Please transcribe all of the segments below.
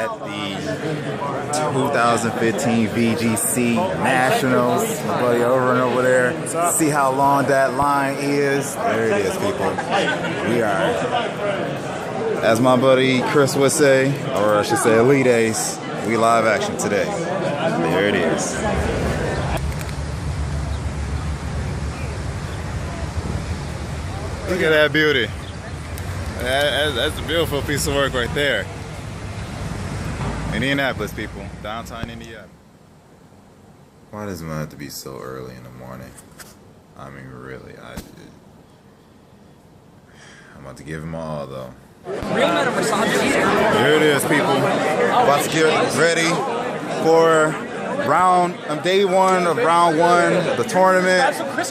at the 2015 VGC Nationals. My buddy over and over there. See how long that line is? There it is, people. We are, as my buddy Chris would say, or I should say Elite Ace, we live action today. There it is. Look at that beauty. That's a beautiful piece of work right there. Indianapolis, people. Downtown Indianapolis. Why does it have to be so early in the morning? I mean, really. I'm about to give him all, though. Here it is, people. About to get ready for day one of round one of the tournament. It's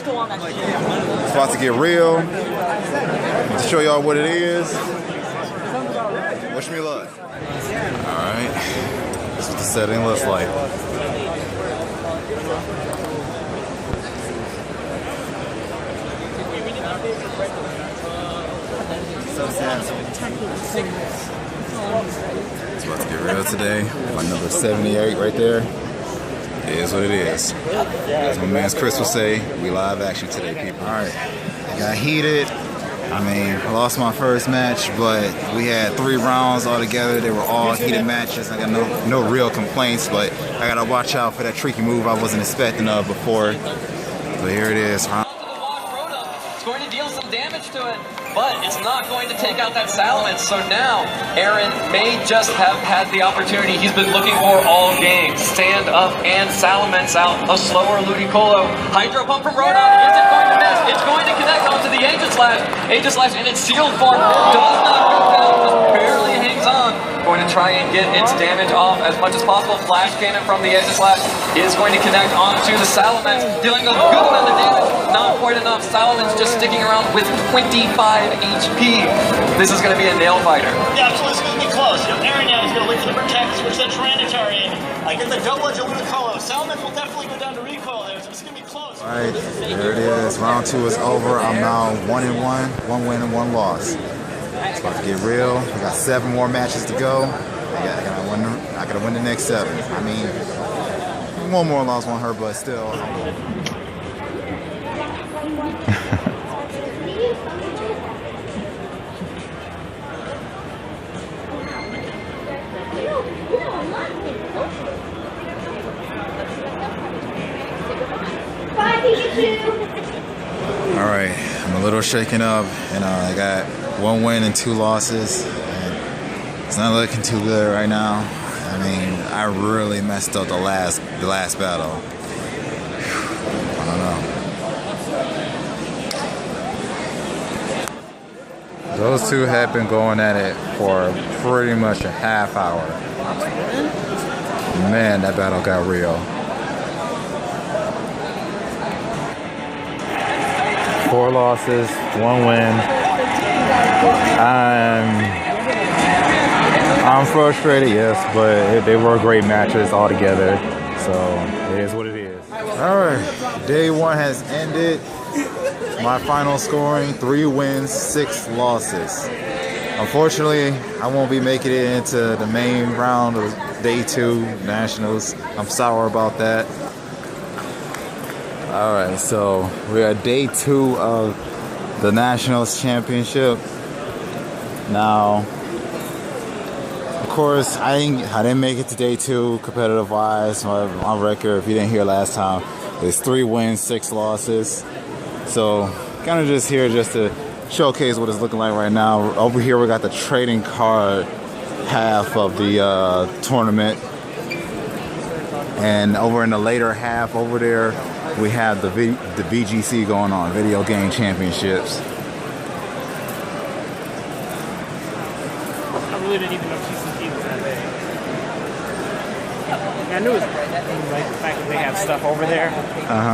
about to get real. To show y'all what it is. Wish me luck. Alright. This is what the setting looks like. It's about to get real today. My number 78 right there. It is what it is. As my man Chris will say, we live action today, people. Alright. I got heated. I mean, I lost my first match, but we had 3 rounds all together. They were all heated matches. I got no real complaints, but I gotta watch out for that tricky move I wasn't expecting of before. But here it is. It's going to deal some damage to it, but it's not going to take out that Salamence. So now Aaron may just have had the opportunity he's been looking for all game. Stand up and Salamence out. A slower Ludicolo. Hydro Pump from Rodon. Is it going to miss? It's going to connect onto the Aegislash. Aegislash in its sealed form does not go down. Just barely hangs on. Going to try and get its damage off as much as possible. Flash Cannon from the Aegislash is going to connect onto the Salamence, dealing a good amount of damage. Not quite enough. Salamence just sticking around with 25 HP. This is going to be a nail fighter. Yeah, so it's going to be close. You know, Aaron now is going to wait for the protect, switch that Tyranitar in. I get the double edge of Ludicolo. Salamence will definitely go down to recoil there, so it's going to be close. All right, there it is. Round 2 is over. I'm now 1-1, 1 win and 1 loss. It's about to get real. We got 7 more matches to go. I gotta win the next 7. I mean, 1 more loss won't hurt, but still. All right, I'm a little shaken up, and I got 1 win and 2 losses. And it's not looking too good right now. I mean, I really messed up the last battle. I don't know. Those two had been going at it for pretty much a half hour. Man, that battle got real. 4 losses, 1 win. I'm frustrated, yes, but they were great matches all together. So it is what it is. All right, day 1 has ended. My final scoring: 3 wins, 6 losses. Unfortunately, I won't be making it into the main round of day 2 Nationals. I'm sour about that. All right, so we're at day 2 of the Nationals Championship. Now, of course, I didn't make it to day 2 competitive wise. My record, if you didn't hear last time, is 3 wins, 6 losses. So kind of just here just to showcase what it's looking like right now. Over here we got the trading card half of the tournament, and over in the later half over there we have the VGC going on, Video Game Championships. I really didn't even know TCG was that big. I knew it was like the fact that they have stuff over there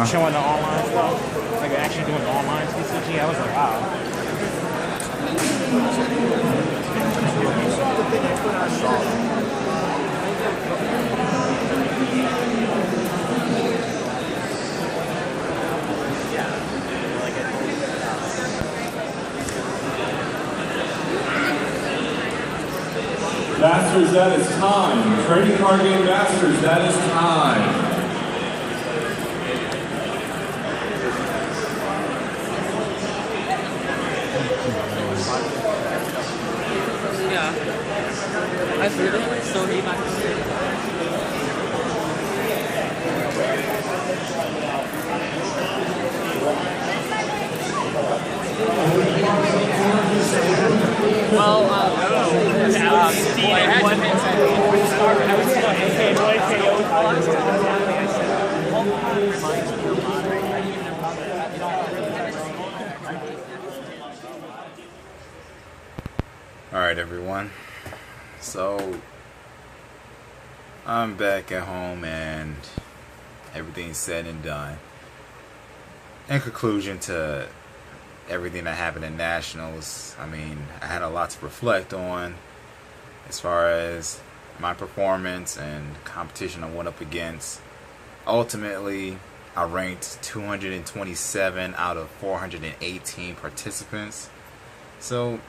showing the online stuff. Like actually doing the online TCG. I was like, wow. Last Masters, that is time. Trading Card Game Masters, that is time. Ja. Weißt du, so niemand. Well, Steve, Alright everyone, so I'm back at home and everything's said and done. In conclusion to everything that happened in Nationals, I mean, I had a lot to reflect on as far as my performance and competition I went up against. Ultimately, I ranked 227 out of 418 participants, so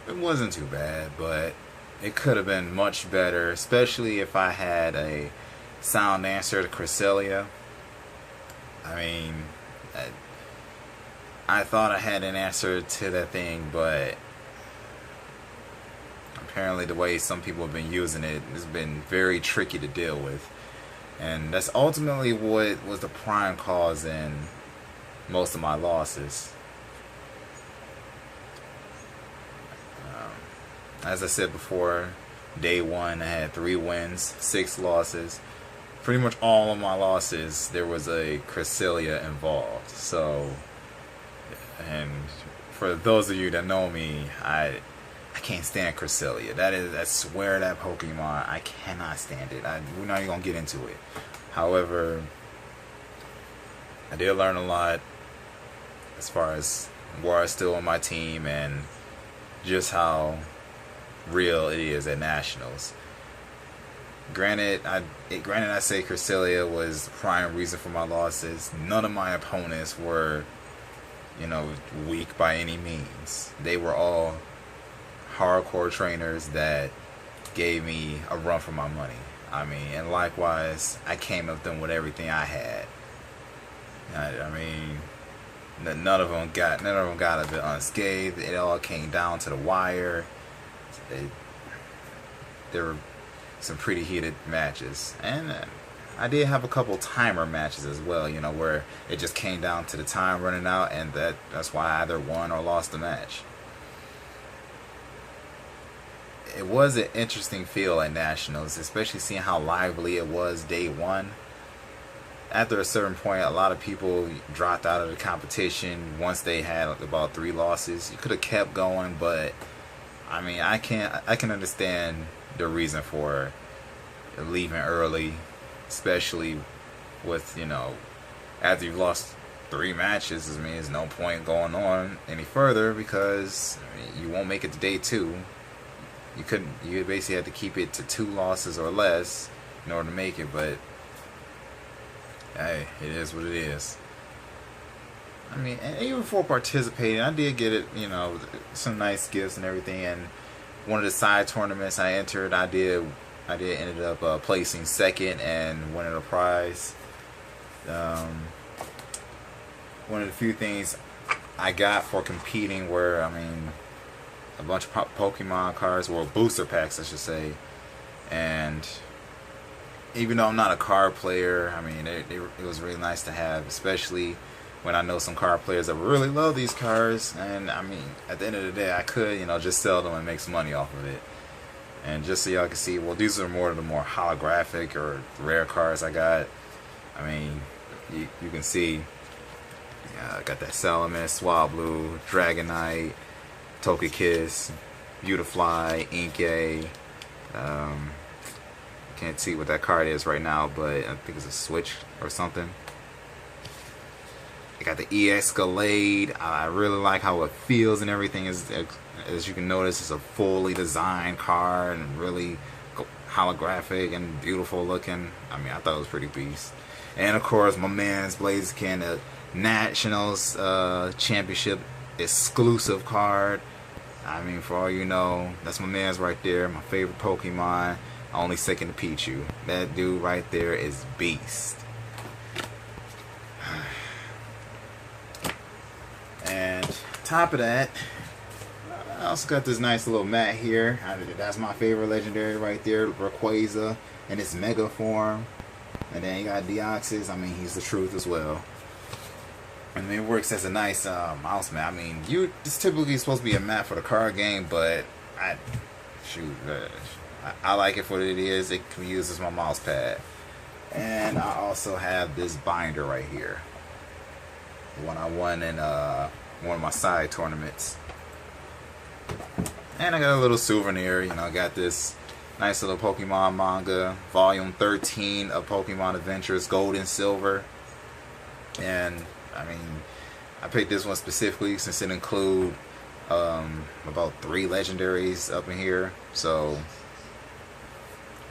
it wasn't too bad, but it could have been much better, especially if I had a sound answer to Cresselia. I mean, I thought I had an answer to that thing, but apparently the way some people have been using it has been very tricky to deal with. And that's ultimately what was the prime cause in most of my losses. As I said before, day one I had 3 wins, 6 losses. Pretty much all of my losses, there was a Cresselia involved. So, and for those of you that know me, I can't stand Cresselia. I swear that Pokemon, I cannot stand it. We're not even gonna get into it. However, I did learn a lot as far as where I still on my team and just how real it is at Nationals. Granted, I say Cresselia was the prime reason for my losses. None of my opponents were, weak by any means. They were all hardcore trainers that gave me a run for my money. I mean, and likewise, I came up them with everything I had. I mean, none of them got a bit unscathed. It all came down to the wire. There were some pretty heated matches, and I did have a couple timer matches as well, where it just came down to the time running out, and that's why I either won or lost the match. It was an interesting feel at Nationals, especially seeing how lively it was day one. After a certain point, a lot of people dropped out of the competition once they had about 3 losses. You could have kept going, but I mean, I can understand the reason for leaving early, especially with, after you've lost 3 matches. I mean, there's no point going on any further because you won't make it to day 2. You basically had to keep it to 2 losses or less in order to make it, but hey, it is what it is. I mean, and even before participating, I did get it, some nice gifts and everything. And one of the side tournaments I entered, I did ended up placing second and winning a prize. One of the few things I got for competing were, a bunch of Pokemon cards, or booster packs, I should say. And even though I'm not a card player, it was really nice to have, especially when I know some card players that really love these cards. And at the end of the day, I could, just sell them and make some money off of it. And just so y'all can see, well, these are more of the more holographic or rare cards I got. You can see, I got that Salamence, Swablu, Dragonite, Togekiss, Beautifly, Inkay. Can't see what that card is right now, but I think it's a Switch or something. I got the EX-Galade. I really like how it feels and everything. As you can notice, it's a fully designed card and really holographic and beautiful looking. I thought it was pretty beast. And of course, my man's Blaziken, the Nationals Championship exclusive card. I mean, for all you know, that's my man's right there. My favorite Pokemon. Only second to Pichu. That dude right there is beast. And top of that, I also got this nice little mat here. That's my favorite legendary right there, Rayquaza in its mega form. And then you got Deoxys. I mean, he's the truth as well. I mean, it works as a nice mouse mat. I mean, it's typically supposed to be a mat for the card game, but I like it for what it is. It can be used as my mouse pad. And I also have this binder right here. The one I won in one of my side tournaments. And I got a little souvenir. You know, I got this nice little Pokemon manga, volume 13 of Pokemon Adventures, Gold and Silver. And I mean, I picked this one specifically since it includes about 3 legendaries up in here. So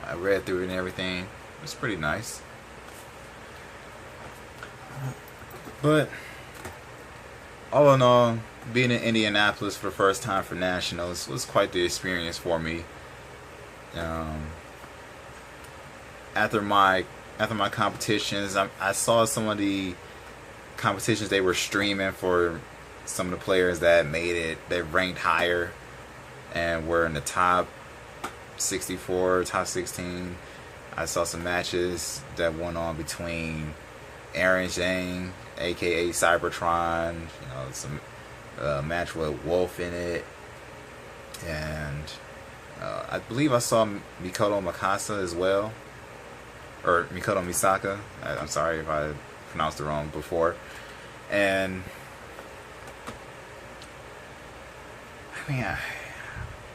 I read through it and everything. It's pretty nice. But all in all, being in Indianapolis for the first time for Nationals was quite the experience for me. After my competitions, I saw some of the competitions they were streaming for some of the players that made it, that ranked higher and were in the top 64, top 16. I saw some matches that went on between Aaron Zhang, aka Cybertron, you know, some match with Wolf in it, and I believe I saw Mikoto Mikasa as well, or Mikoto Misaka. I'm sorry if I pronounced it wrong before. And I mean,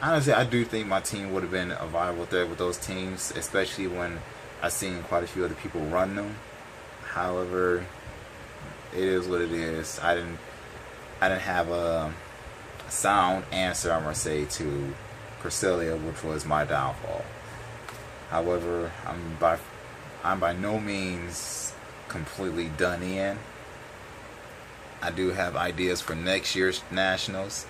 honestly, I do think my team would have been a viable threat with those teams, especially when I seen quite a few other people run them. However, it is what it is. I didn't have a sound answer, I'm gonna say, to Cresselia, which was my downfall. However, I'm by no means completely done in. I do have ideas for next year's Nationals,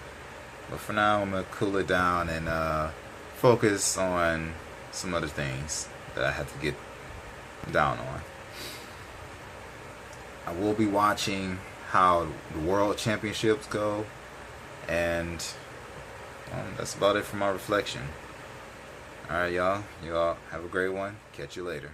but for now I'm gonna cool it down and focus on some other things that I have to get down on. I will be watching how the World Championships go, and that's about it for my reflection. Alright, y'all. Y'all have a great one. Catch you later.